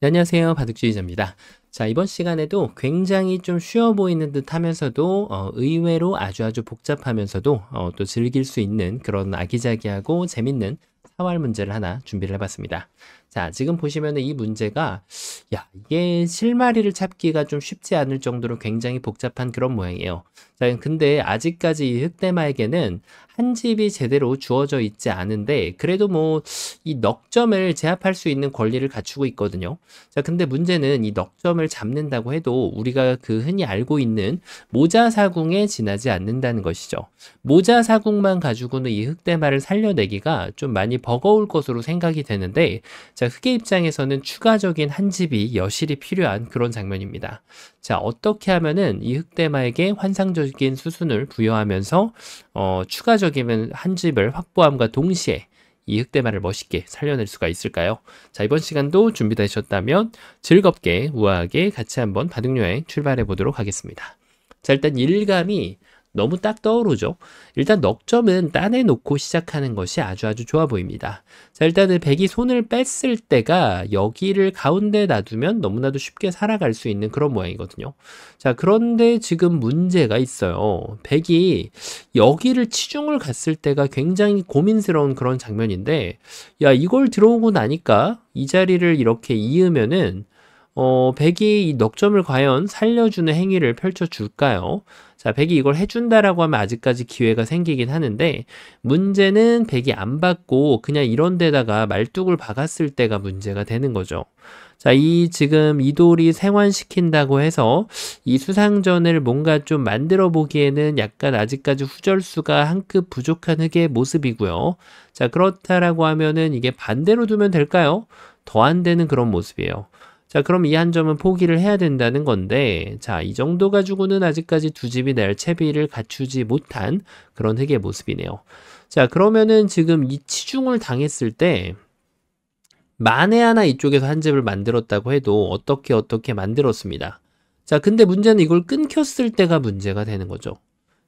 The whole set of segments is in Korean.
네, 안녕하세요. 바둑주의자입니다. 자, 이번 시간에도 굉장히 좀 쉬워 보이는 듯 하면서도 의외로 아주 복잡하면서도 또 즐길 수 있는 그런 아기자기하고 재밌는 사활 문제를 하나 준비를 해봤습니다. 자, 지금 보시면은 이 문제가 이게 실마리를 찾기가 좀 쉽지 않을 정도로 굉장히 복잡한 그런 모양이에요. 자, 근데 아직까지 이 흑대마에게는 한 집이 제대로 주어져 있지 않은데 그래도 뭐 이 넉점을 제압할 수 있는 권리를 갖추고 있거든요. 자, 근데 문제는 이 넉점을 잡는다고 해도 우리가 그 흔히 알고 있는 모자사궁에 지나지 않는다는 것이죠. 모자사궁만 가지고는 이 흑대마를 살려내기가 좀 많이 버거울 것으로 생각이 되는데, 자, 흑의 입장에서는 추가적인 한 집이 여실히 필요한 그런 장면입니다. 자, 어떻게 하면은 이 흑대마에게 환상적인 수순을 부여하면서 추가적인 한 집을 확보함과 동시에 이 흑대마를 멋있게 살려낼 수가 있을까요? 자, 이번 시간도 준비되셨다면 즐겁게 우아하게 같이 한번 바둑여행 출발해 보도록 하겠습니다. 자, 일단 일감이 너무 딱 떠오르죠. 일단 넉점은 따내놓고 시작하는 것이 아주 좋아 보입니다. 자, 일단은 백이 손을 뺐을 때가 여기를 가운데 놔두면 너무나도 쉽게 살아갈 수 있는 그런 모양이거든요. 자, 그런데 지금 문제가 있어요. 백이 여기를 치중을 갔을 때가 굉장히 고민스러운 그런 장면인데, 야, 이걸 들어오고 나니까 이 자리를 이렇게 이으면은 백이 이 넉점을 과연 살려주는 행위를 펼쳐줄까요? 자, 백이 이걸 해준다라고 하면 아직까지 기회가 생기긴 하는데, 문제는 백이 안 받고 그냥 이런 데다가 말뚝을 박았을 때가 문제가 되는 거죠. 자, 이 지금 이돌이 생환시킨다고 해서 이 수상전을 뭔가 좀 만들어 보기에는 약간 아직까지 후절수가 한 끗 부족한 흑의 모습이고요. 자, 그렇다라고 하면은 이게 반대로 두면 될까요? 더 안 되는 그런 모습이에요. 자, 그럼 이 한 점은 포기를 해야 된다는 건데, 자, 이 정도 가지고는 아직까지 두 집이 낼 채비를 갖추지 못한 그런 흑의 모습이네요. 자, 그러면은 지금 이 치중을 당했을 때, 만에 하나 이쪽에서 한 집을 만들었다고 해도 어떻게 만들었습니다. 자, 근데 문제는 이걸 끊겼을 때가 문제가 되는 거죠.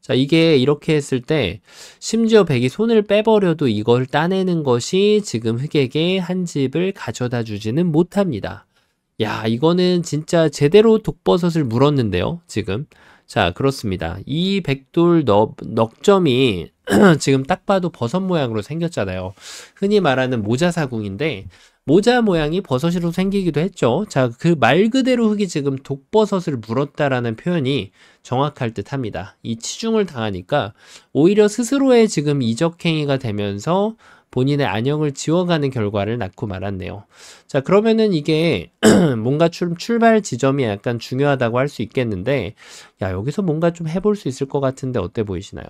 자, 이게 이렇게 했을 때 심지어 백이 손을 빼버려도 이걸 따내는 것이 지금 흑에게 한 집을 가져다 주지는 못합니다. 야, 이거는 진짜 제대로 독버섯을 물었는데요, 지금. 자, 그렇습니다. 이 백돌 넉점이 지금 딱 봐도 버섯 모양으로 생겼잖아요. 흔히 말하는 모자사궁인데, 모자 모양이 버섯으로 생기기도 했죠. 자, 그 말 그대로 흙이 지금 독버섯을 물었다라는 표현이 정확할 듯 합니다. 이 치중을 당하니까 오히려 스스로의 지금 이적행위가 되면서 본인의 안형을 지워가는 결과를 낳고 말았네요. 자, 그러면은 이게 뭔가 출발 지점이 약간 중요하다고 할 수 있겠는데, 야, 여기서 뭔가 좀 해볼 수 있을 것 같은데 어때 보이시나요?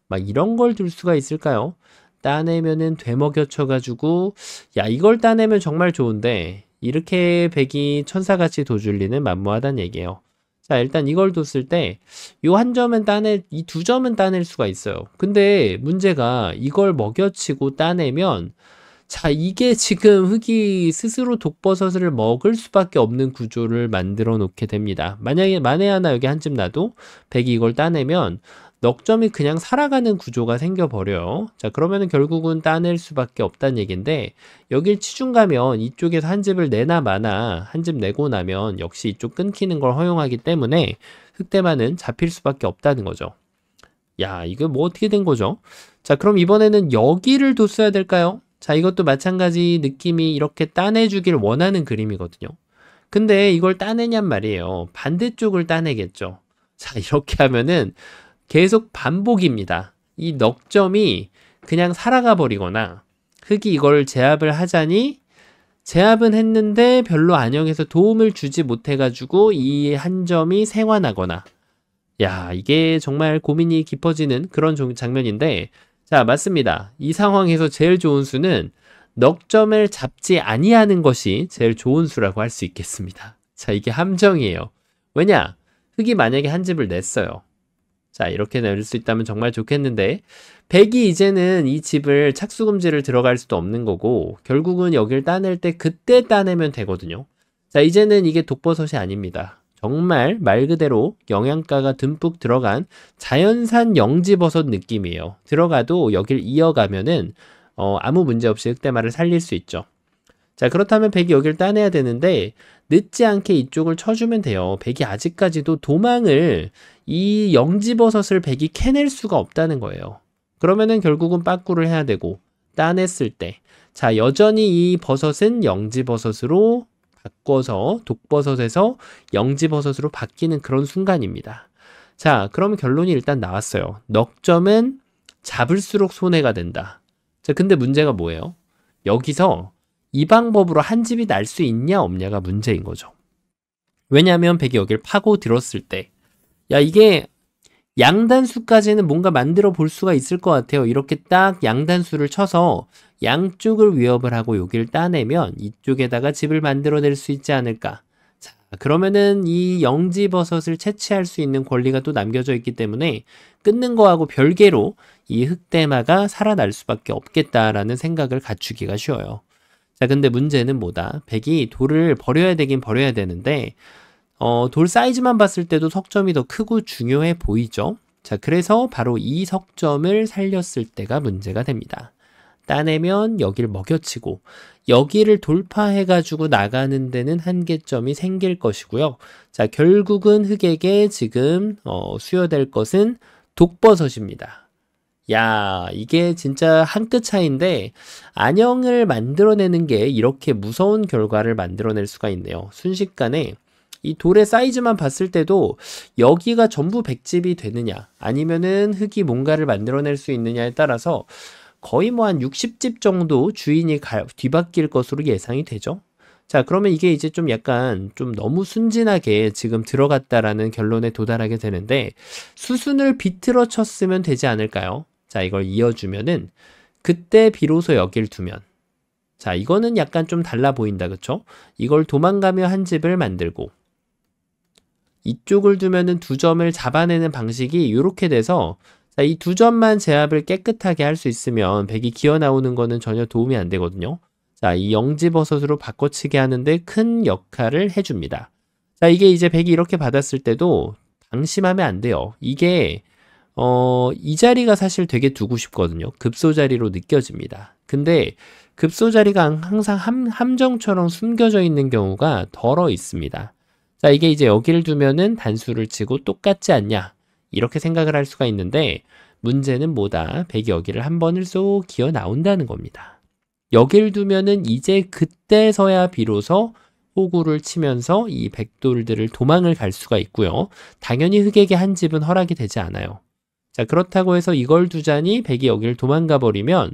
막 이런 걸 둘 수가 있을까요? 따내면은 되먹여쳐가지고, 야, 이걸 따내면 정말 좋은데, 이렇게 백이 천사같이 도줄리는 만무하다는 얘기예요. 자, 일단 이걸 뒀을 때, 요 한 점은 이 두 점은 따낼 수가 있어요. 근데 문제가 이걸 먹여치고 따내면, 자, 이게 지금 흑이 스스로 독버섯을 먹을 수밖에 없는 구조를 만들어 놓게 됩니다. 만에 하나 여기 한 집 놔도 백이 이걸 따내면 넉점이 그냥 살아가는 구조가 생겨버려요. 자, 그러면은 결국은 따낼 수밖에 없다는 얘기인데, 여길 치중 가면 이쪽에서 한 집을 내나 마나 한 집 내고 나면 역시 이쪽 끊기는 걸 허용하기 때문에 흑대만은 잡힐 수밖에 없다는 거죠. 야, 이거 뭐 어떻게 된 거죠? 자, 그럼 이번에는 여기를 뒀어야 될까요? 자, 이것도 마찬가지 느낌이 이렇게 따내주길 원하는 그림이거든요. 근데 이걸 따내냔 말이에요. 반대쪽을 따내겠죠. 자, 이렇게 하면은 계속 반복입니다. 이 넉점이 그냥 살아가 버리거나 흑이 이걸 제압을 하자니 제압은 했는데 별로 안형에서 도움을 주지 못해가지고 이 한 점이 생환하거나, 야, 이게 정말 고민이 깊어지는 그런 장면인데, 자, 맞습니다. 이 상황에서 제일 좋은 수는 넉점을 잡지 아니하는 것이 제일 좋은 수라고 할 수 있겠습니다. 자, 이게 함정이에요. 왜냐? 흑이 만약에 한 집을 냈어요. 자, 이렇게 낼 수 있다면 정말 좋겠는데, 백이 이제는 이 집을 착수금지를 들어갈 수도 없는 거고, 결국은 여길 따낼 때 그때 따내면 되거든요. 자, 이제는 이게 독버섯이 아닙니다. 정말 말 그대로 영양가가 듬뿍 들어간 자연산 영지버섯 느낌이에요. 들어가도 여길 이어가면은 아무 문제 없이 흑대마를 살릴 수 있죠. 자, 그렇다면 백이 여기를 따내야 되는데 늦지 않게 이쪽을 쳐주면 돼요. 백이 아직까지도 도망을 이 영지버섯을 백이 캐낼 수가 없다는 거예요. 그러면은 결국은 빠꾸를 해야 되고 따냈을 때 자, 여전히 이 버섯은 영지버섯으로 바꿔서 독버섯에서 영지버섯으로 바뀌는 그런 순간입니다. 자, 그럼 결론이 일단 나왔어요. 넉점은 잡을수록 손해가 된다. 자, 근데 문제가 뭐예요? 여기서 이 방법으로 한 집이 날 수 있냐 없냐가 문제인 거죠. 왜냐하면 백이 여기를 파고 들었을 때 야, 이게 양단수까지는 뭔가 만들어 볼 수가 있을 것 같아요. 이렇게 딱 양단수를 쳐서 양쪽을 위협을 하고 여기를 따내면 이쪽에다가 집을 만들어낼 수 있지 않을까. 자, 그러면은 이 영지버섯을 채취할 수 있는 권리가 또 남겨져 있기 때문에 끊는 거하고 별개로 이 흑대마가 살아날 수밖에 없겠다라는 생각을 갖추기가 쉬워요. 자, 근데 문제는 뭐다? 백이 돌을 버려야 되긴 버려야 되는데 돌 사이즈만 봤을 때도 석점이 더 크고 중요해 보이죠? 자, 그래서 바로 이 석점을 살렸을 때가 문제가 됩니다. 따내면 여기를 먹여치고 여기를 돌파해가지고 나가는 데는 한계점이 생길 것이고요. 자, 결국은 흑에게 지금 수여될 것은 독버섯입니다. 야, 이게 진짜 한 끗 차이인데 안형을 만들어내는 게 이렇게 무서운 결과를 만들어낼 수가 있네요. 순식간에 이 돌의 사이즈만 봤을 때도 여기가 전부 백집이 되느냐 아니면은 흙이 뭔가를 만들어낼 수 있느냐에 따라서 거의 뭐 한 60집 정도 주인이 뒤바뀔 것으로 예상이 되죠. 자, 그러면 이게 이제 좀 약간 좀 너무 순진하게 지금 들어갔다라는 결론에 도달하게 되는데 수순을 비틀어 쳤으면 되지 않을까요? 자, 이걸 이어주면은 그때 비로소 여길 두면 자, 이거는 약간 좀 달라 보인다, 그쵸? 이걸 도망가며 한 집을 만들고 이쪽을 두면은 두 점을 잡아내는 방식이 이렇게 돼서 자, 이 두 점만 제압을 깨끗하게 할 수 있으면 백이 기어 나오는 거는 전혀 도움이 안 되거든요. 자, 이 영지버섯으로 바꿔치기 하는데 큰 역할을 해줍니다. 자, 이게 이제 백이 이렇게 받았을 때도 방심하면 안 돼요. 이게 이 자리가 사실 되게 두고 싶거든요. 급소 자리로 느껴집니다. 근데 급소 자리가 항상 함정처럼 숨겨져 있는 경우가 덜어 있습니다. 자, 이게 이제 여기를 두면은 단수를 치고 똑같지 않냐 이렇게 생각을 할 수가 있는데 문제는 뭐다? 백이 여기를 한 번을 쏙 기어 나온다는 겁니다. 여기를 두면은 이제 그때서야 비로소 호구를 치면서 이 백돌들을 도망을 갈 수가 있고요. 당연히 흑에게 한 집은 허락이 되지 않아요. 자, 그렇다고 해서 이걸 두자니 백이 여기를 도망가 버리면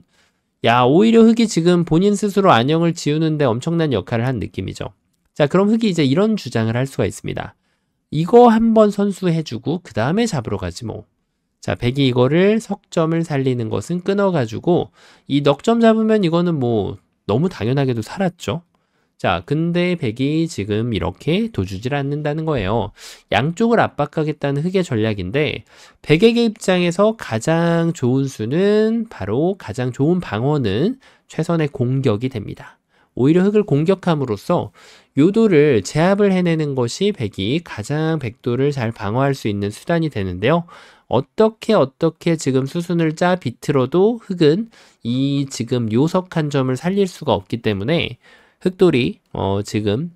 야, 오히려 흑이 지금 본인 스스로 안형을 지우는데 엄청난 역할을 한 느낌이죠. 자, 그럼 흑이 이제 이런 주장을 할 수가 있습니다. 이거 한번 선수해주고 그 다음에 잡으러 가지 뭐. 자, 백이 이거를 석점을 살리는 것은 끊어가지고 이 넉점 잡으면 이거는 뭐 너무 당연하게도 살았죠. 자, 근데 백이 지금 이렇게 도주질 않는다는 거예요. 양쪽을 압박하겠다는 흑의 전략인데 백에게 입장에서 가장 좋은 수는 바로 가장 좋은 방어는 최선의 공격이 됩니다. 오히려 흑을 공격함으로써 요도를 제압을 해내는 것이 백이 가장 백도를 잘 방어할 수 있는 수단이 되는데요. 어떻게 지금 수순을 짜 비틀어도 흑은 이 지금 요석 한 점을 살릴 수가 없기 때문에 흑돌이 지금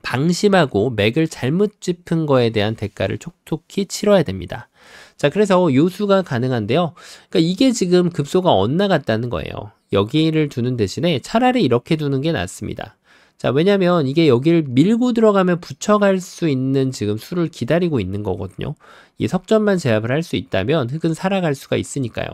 방심하고 맥을 잘못 짚은 거에 대한 대가를 촉촉히 치러야 됩니다. 자, 그래서 요수가 가능한데요. 그러니까 이게 지금 급소가 엇나갔다는 거예요. 여기를 두는 대신에 차라리 이렇게 두는 게 낫습니다. 자, 왜냐면 이게 여기를 밀고 들어가면 붙여갈 수 있는 지금 수를 기다리고 있는 거거든요. 이 석점만 제압을 할 수 있다면 흑은 살아갈 수가 있으니까요.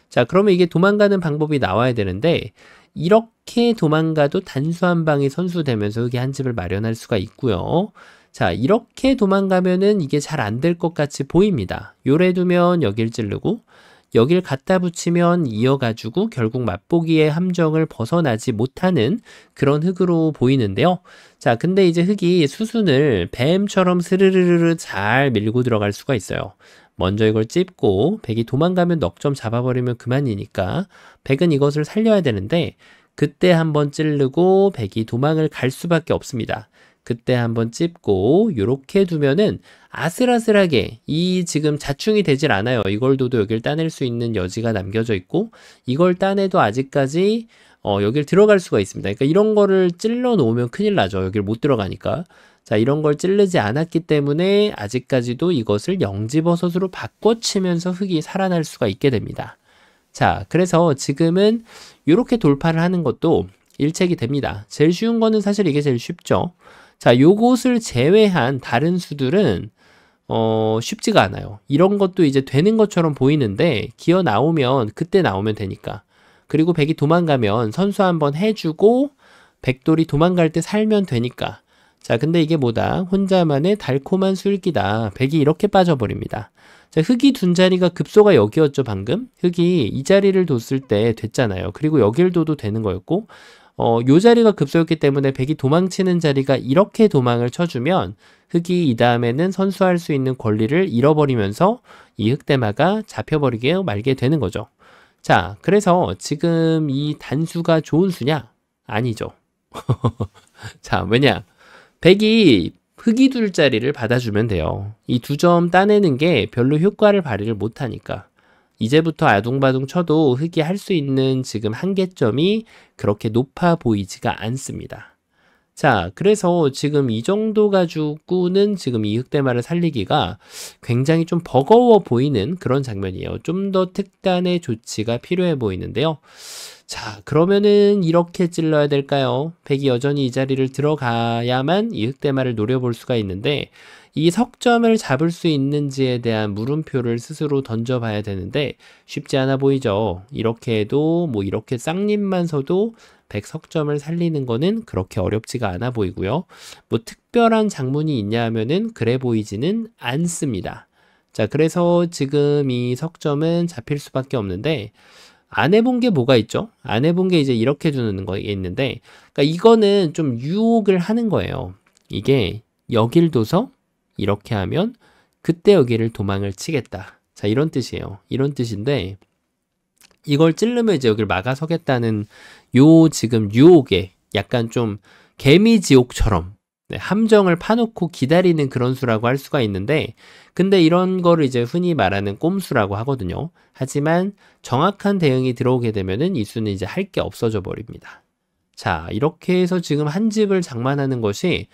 자, 그러면 이게 도망가는 방법이 나와야 되는데 이렇게 도망가도 단수 한 방이 선수되면서 흑이 한 집을 마련할 수가 있고요. 자, 이렇게 도망가면은 이게 잘 안 될 것 같이 보입니다. 요래 두면 여길 찌르고 여길 갖다 붙이면 이어가지고 결국 맛보기의 함정을 벗어나지 못하는 그런 흑으로 보이는데요. 자, 근데 이제 흑이 수순을 뱀처럼 스르르르 잘 밀고 들어갈 수가 있어요. 먼저 이걸 찝고 백이 도망가면 넉점 잡아버리면 그만이니까 백은 이것을 살려야 되는데 그때 한번 찌르고 백이 도망을 갈 수밖에 없습니다. 그때 한번 찝고 요렇게 두면은 아슬아슬하게 이 지금 자충이 되질 않아요. 이걸 둬도 여길 따낼 수 있는 여지가 남겨져 있고 이걸 따내도 아직까지 여길 들어갈 수가 있습니다. 그러니까 이런 거를 찔러 놓으면 큰일 나죠. 여길 못 들어가니까. 자, 이런 걸 찌르지 않았기 때문에 아직까지도 이것을 영지버섯으로 바꿔치면서 흙이 살아날 수가 있게 됩니다. 자, 그래서 지금은 이렇게 돌파를 하는 것도 일책이 됩니다. 제일 쉬운 거는 사실 이게 제일 쉽죠. 자, 요것을 제외한 다른 수들은 쉽지가 않아요. 이런 것도 이제 되는 것처럼 보이는데 기어 나오면 그때 나오면 되니까. 그리고 백이 도망가면 선수 한번 해주고 백돌이 도망갈 때 살면 되니까. 자, 근데 이게 뭐다? 혼자만의 달콤한 술기다. 백이 이렇게 빠져버립니다. 자, 흙이 둔 자리가 급소가 여기였죠, 방금? 흙이 이 자리를 뒀을 때 됐잖아요. 그리고 여길 둬도 되는 거였고, 요 자리가 급소였기 때문에 백이 도망치는 자리가 이렇게 도망을 쳐주면 흙이 이 다음에는 선수할 수 있는 권리를 잃어버리면서 이 흙대마가 잡혀버리게 말게 되는 거죠. 자, 그래서 지금 이 단수가 좋은 수냐? 아니죠. 자, 왜냐? 백이 흙이 둘 자리를 받아주면 돼요. 이 2점 따내는 게 별로 효과를 발휘를 못하니까. 이제부터 아둥바둥 쳐도 흙이 할 수 있는 지금 한계점이 그렇게 높아 보이지가 않습니다. 자, 그래서 지금 이 정도 가지고는 지금 이 흙대마를 살리기가 굉장히 좀 버거워 보이는 그런 장면이에요. 좀 더 특단의 조치가 필요해 보이는데요. 자, 그러면은 이렇게 찔러야 될까요? 백이 여전히 이 자리를 들어가야만 이 흙대마를 노려볼 수가 있는데 이 석점을 잡을 수 있는지에 대한 물음표를 스스로 던져봐야 되는데 쉽지 않아 보이죠? 이렇게 해도 뭐 이렇게 쌍립만 서도 백 석점을 살리는 거는 그렇게 어렵지가 않아 보이고요. 뭐 특별한 장문이 있냐 하면은 그래 보이지는 않습니다. 자, 그래서 지금 이 석점은 잡힐 수밖에 없는데 안 해본 게 뭐가 있죠? 안 해본 게 이제 이렇게 두는 거 있는데, 그러니까 이거는 좀 유혹을 하는 거예요. 이게 여길 둬서 이렇게 하면 그때 여기를 도망을 치겠다. 자, 이런 뜻이에요. 이런 뜻인데, 이걸 찌르면 이제 여기를 막아서겠다는 요 지금 유혹에 약간 좀 개미지옥처럼 함정을 파놓고 기다리는 그런 수라고 할 수가 있는데 근데 이런 거를 이제 흔히 말하는 꼼수라고 하거든요. 하지만 정확한 대응이 들어오게 되면은 이 수는 이제 할 게 없어져 버립니다. 자, 이렇게 해서 지금 한 집을 장만하는 것이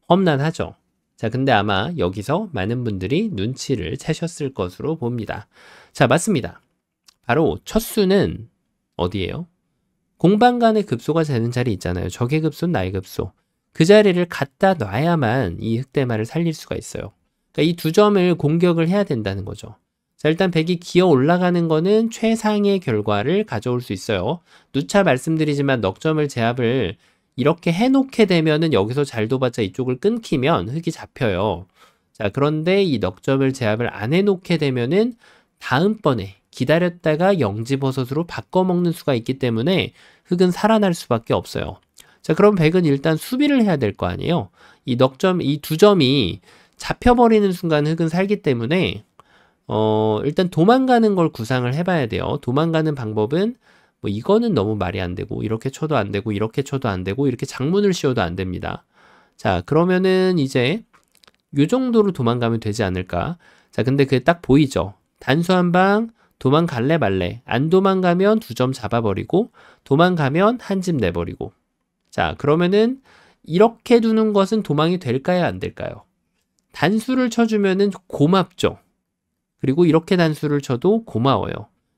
험난하죠. 자, 근데 아마 여기서 많은 분들이 눈치를 채셨을 것으로 봅니다. 자, 맞습니다. 바로 첫 수는 어디예요? 공방 간의 급소가 되는 자리 있잖아요. 적의 급소, 나의 급소. 그 자리를 갖다 놔야만 이 흙대마를 살릴 수가 있어요. 그러니까 이 2점을 공격을 해야 된다는 거죠. 자, 일단 백이 기어 올라가는 거는 최상의 결과를 가져올 수 있어요. 누차 말씀드리지만 넉점을 제압을 이렇게 해놓게 되면은 여기서 잘 둬봤자 이쪽을 끊기면 흙이 잡혀요. 자, 그런데 이 넉점을 제압을 안 해놓게 되면은 다음번에 기다렸다가 영지버섯으로 바꿔먹는 수가 있기 때문에 흙은 살아날 수밖에 없어요. 자, 그럼 백은 일단 수비를 해야 될 거 아니에요? 이 넉점, 이 2점이 잡혀버리는 순간 흙은 살기 때문에 일단 도망가는 걸 구상을 해봐야 돼요. 도망가는 방법은 뭐 이거는 너무 말이 안 되고 이렇게 쳐도 안 되고 이렇게 쳐도 안 되고 이렇게 장문을 씌워도 안 됩니다. 자, 그러면은 이제 요 정도로 도망가면 되지 않을까? 자, 근데 그게 딱 보이죠? 단수 한 방 도망갈래 말래. 안 도망가면 2점 잡아버리고 도망가면 한 집 내버리고. 자, 그러면은 이렇게 두는 것은 도망이 될까요? 안 될까요? 단수를 쳐주면은 고맙죠. 그리고 이렇게 단수를 쳐도 고마워요.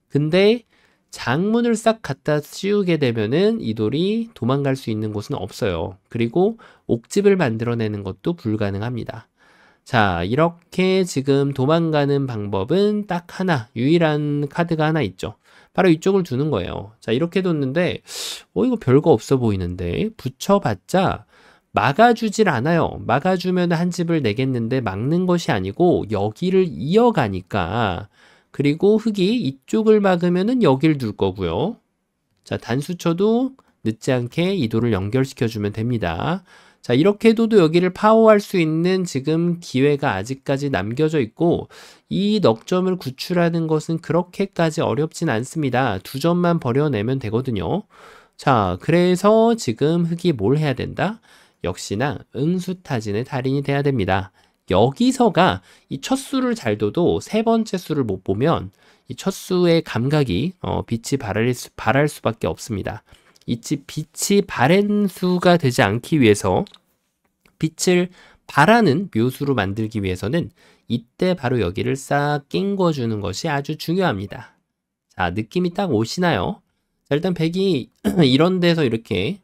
근데 장문을 싹 갖다 씌우게 되면은 이 돌이 도망갈 수 있는 곳은 없어요. 그리고 옥집을 만들어내는 것도 불가능합니다. 자, 이렇게 지금 도망가는 방법은 딱 하나, 유일한 카드가 하나 있죠. 바로 이쪽을 두는 거예요. 자, 이렇게 뒀는데 이거 별거 없어 보이는데 붙여봤자 막아주질 않아요. 막아주면 한 집을 내겠는데 막는 것이 아니고 여기를 이어가니까 그리고 흙이 이쪽을 막으면은 여길 둘 거고요. 자, 단수쳐도 늦지 않게 이 돌을 연결시켜주면 됩니다. 자, 이렇게 해도 여기를 파워할 수 있는 지금 기회가 아직까지 남겨져 있고 이 넉점을 구출하는 것은 그렇게까지 어렵진 않습니다. 2점만 버려내면 되거든요. 자, 그래서 지금 흙이 뭘 해야 된다? 역시나 응수타진의 달인이 돼야 됩니다. 여기서가 이 첫 수를 잘 둬도 세 번째 수를 못 보면 이 첫 수의 감각이 빛이 발할 수밖에 없습니다. 빛이 바랜 수가 되지 않기 위해서 빛을 발하는 묘수로 만들기 위해서는 이때 바로 여기를 싹 낑궈주는 것이 아주 중요합니다. 자, 느낌이 딱 오시나요? 자, 일단 백이 이런 데서 이렇게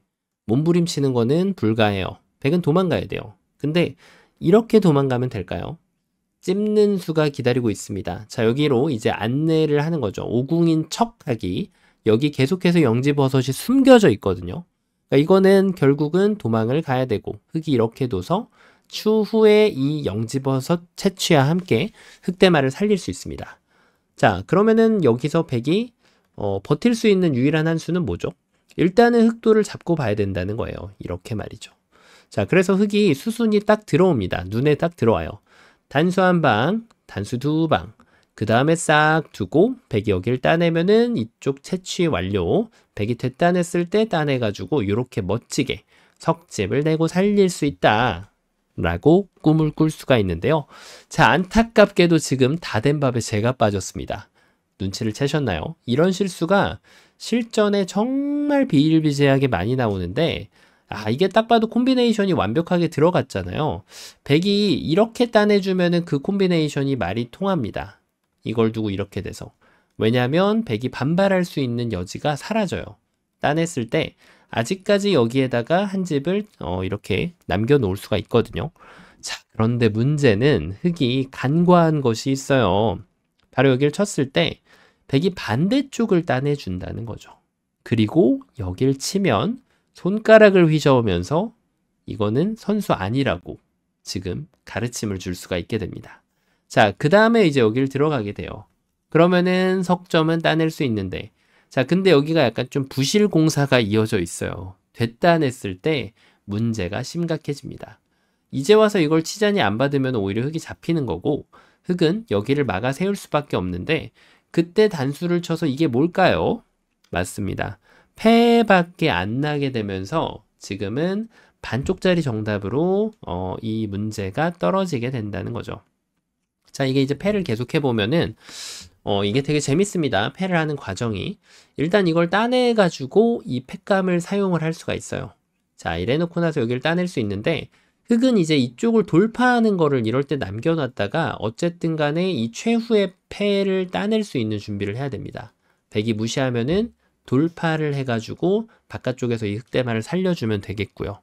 몸부림치는 거는 불가해요. 백은 도망가야 돼요. 근데 이렇게 도망가면 될까요? 찝는 수가 기다리고 있습니다. 자, 여기로 이제 안내를 하는 거죠. 오궁인 척하기. 여기 계속해서 영지버섯이 숨겨져 있거든요. 그러니까 이거는 결국은 도망을 가야 되고 흙이 이렇게 둬서 추후에 이 영지버섯 채취와 함께 흙대마를 살릴 수 있습니다. 자, 그러면은 여기서 백이 버틸 수 있는 유일한 한 수는 뭐죠? 일단은 흙도를 잡고 봐야 된다는 거예요. 이렇게 말이죠. 자, 그래서 흙이 수순이 딱 들어옵니다. 눈에 딱 들어와요. 단수 한 방, 단수 두 방. 그 다음에 싹 두고 백이 여기를 따내면은 이쪽 채취 완료. 백이 됐다냈을 때 따내가지고 이렇게 멋지게 석집을 내고 살릴 수 있다. 라고 꿈을 꿀 수가 있는데요. 자, 안타깝게도 지금 다 된 밥에 제가 빠졌습니다. 눈치를 채셨나요? 이런 실수가 실전에 정말 비일비재하게 많이 나오는데 이게 딱 봐도 콤비네이션이 완벽하게 들어갔잖아요. 백이 이렇게 따내주면은 그 콤비네이션이 말이 통합니다. 이걸 두고 이렇게 돼서. 왜냐하면 백이 반발할 수 있는 여지가 사라져요. 따냈을 때 아직까지 여기에다가 한 집을 이렇게 남겨놓을 수가 있거든요. 자, 그런데 문제는 흙이 간과한 것이 있어요. 바로 여기를 쳤을 때 백이 반대쪽을 따내준다는 거죠. 그리고 여기를 치면 손가락을 휘저으면서 이거는 선수 아니라고 지금 가르침을 줄 수가 있게 됩니다. 자, 그 다음에 이제 여기를 들어가게 돼요. 그러면은 석점은 따낼 수 있는데, 자, 근데 여기가 약간 좀 부실 공사가 이어져 있어요. 됐다냈을 때 문제가 심각해집니다. 이제 와서 이걸 치자니 안 받으면 오히려 흙이 잡히는 거고, 흙은 여기를 막아 세울 수밖에 없는데, 그때 단수를 쳐서 이게 뭘까요? 맞습니다. 패밖에 안 나게 되면서 지금은 반쪽짜리 정답으로 이 문제가 떨어지게 된다는 거죠. 자, 이게 이제 패를 계속 해보면은 이게 되게 재밌습니다. 패를 하는 과정이. 일단 이걸 따내가지고 이 패감을 사용을 할 수가 있어요. 자, 이래놓고 나서 여기를 따낼 수 있는데 흙은 이제 이쪽을 돌파하는 거를 이럴 때 남겨놨다가 어쨌든 간에 이 최후의 패를 따낼 수 있는 준비를 해야 됩니다. 백이 무시하면은 돌파를 해가지고 바깥쪽에서 이 흙대마를 살려주면 되겠고요.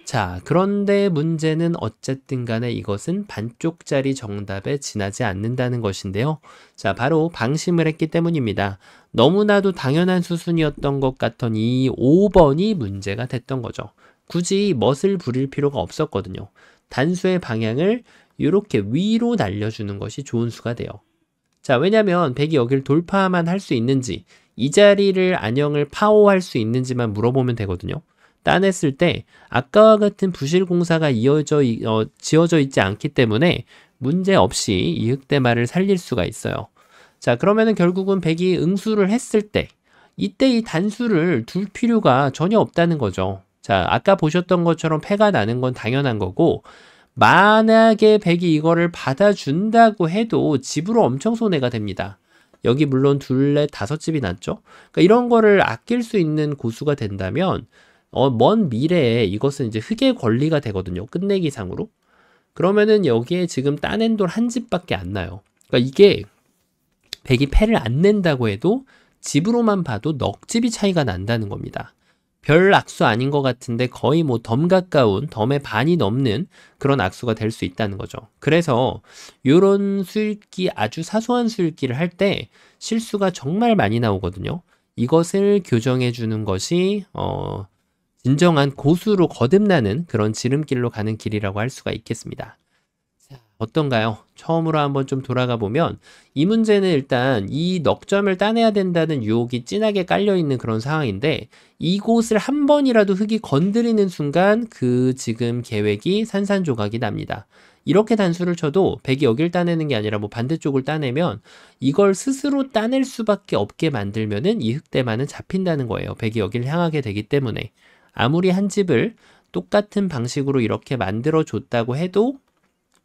자, 그런데 문제는 어쨌든 간에 이것은 반쪽짜리 정답에 지나지 않는다는 것인데요. 자, 바로 방심을 했기 때문입니다. 너무나도 당연한 수순이었던 것 같던 이 5번이 문제가 됐던 거죠. 굳이 멋을 부릴 필요가 없었거든요. 단수의 방향을 이렇게 위로 날려주는 것이 좋은 수가 돼요. 자, 왜냐면 백이 여기를 돌파만 할 수 있는지 이 자리를 안형을 파워할 수 있는지만 물어보면 되거든요. 따냈을 때 아까와 같은 부실 공사가 지어져 있지 않기 때문에 문제없이 이 흙대마를 살릴 수가 있어요. 자, 그러면은 결국은 백이 응수를 했을 때 이때 이 단수를 둘 필요가 전혀 없다는 거죠. 자, 아까 보셨던 것처럼 패가 나는 건 당연한 거고 만약에 백이 이거를 받아준다고 해도 집으로 엄청 손해가 됩니다. 여기 물론 둘, 넷, 다섯 집이 났죠. 그러니까 이런 거를 아낄 수 있는 고수가 된다면 먼 미래에 이것은 이제 흙의 권리가 되거든요. 끝내기상으로. 그러면은 여기에 지금 따낸 돌 한 집밖에 안 나요. 그러니까 이게 백이 패를 안 낸다고 해도 집으로만 봐도 넉 집이 차이가 난다는 겁니다. 별 악수 아닌 것 같은데 거의 뭐 덤 가까운 덤의 반이 넘는 그런 악수가 될 수 있다는 거죠. 그래서 이런 수읽기 아주 사소한 수읽기를 할 때 실수가 정말 많이 나오거든요. 이것을 교정해 주는 것이 진정한 고수로 거듭나는 그런 지름길로 가는 길이라고 할 수가 있겠습니다. 자, 어떤가요? 처음으로 한번 좀 돌아가 보면 이 문제는 일단 이 넉점을 따내야 된다는 유혹이 진하게 깔려있는 그런 상황인데 이곳을 한 번이라도 흙이 건드리는 순간 그 지금 계획이 산산조각이 납니다. 이렇게 단수를 쳐도 백이 여길 따내는 게 아니라 뭐 반대쪽을 따내면 이걸 스스로 따낼 수밖에 없게 만들면은 이 흙대마는 잡힌다는 거예요. 백이 여길 향하게 되기 때문에 아무리 한 집을 똑같은 방식으로 이렇게 만들어 줬다고 해도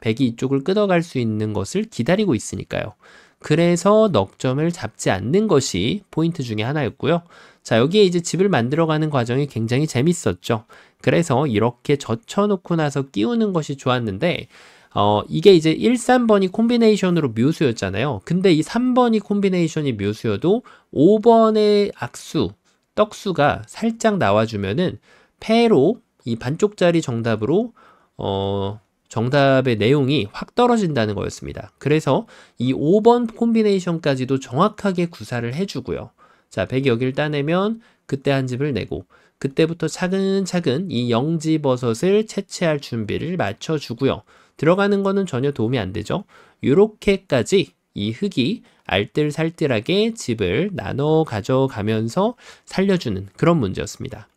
백이 이쪽을 끊어갈 수 있는 것을 기다리고 있으니까요. 그래서 넉점을 잡지 않는 것이 포인트 중에 하나였고요. 자, 여기에 이제 집을 만들어가는 과정이 굉장히 재밌었죠. 그래서 이렇게 젖혀놓고 나서 끼우는 것이 좋았는데 이게 이제 1, 3번이 콤비네이션으로 묘수였잖아요. 근데 이 3번이 콤비네이션이 묘수여도 5번의 악수, 떡수가 살짝 나와주면은 패로 이 반쪽짜리 정답으로 정답의 내용이 확 떨어진다는 거였습니다. 그래서 이 5번 콤비네이션까지도 정확하게 구사를 해주고요. 자, 100이 여기를 따내면 그때 한 집을 내고 그때부터 차근차근 이 영지버섯을 채취할 준비를 맞춰주고요. 들어가는 거는 전혀 도움이 안 되죠. 요렇게까지 이 흙이 알뜰살뜰하게 집을 나눠 가져가면서 살려주는 그런 문제였습니다.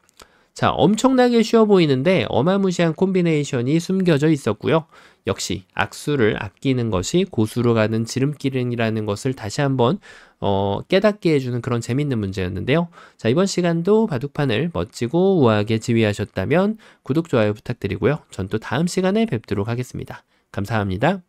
자, 엄청나게 쉬워 보이는데 어마무시한 콤비네이션이 숨겨져 있었고요. 역시 악수를 아끼는 것이 고수로 가는 지름길이라는 것을 다시 한번 깨닫게 해주는 그런 재밌는 문제였는데요. 자, 이번 시간도 바둑판을 멋지고 우아하게 지휘하셨다면 구독, 좋아요 부탁드리고요. 전 또 다음 시간에 뵙도록 하겠습니다. 감사합니다.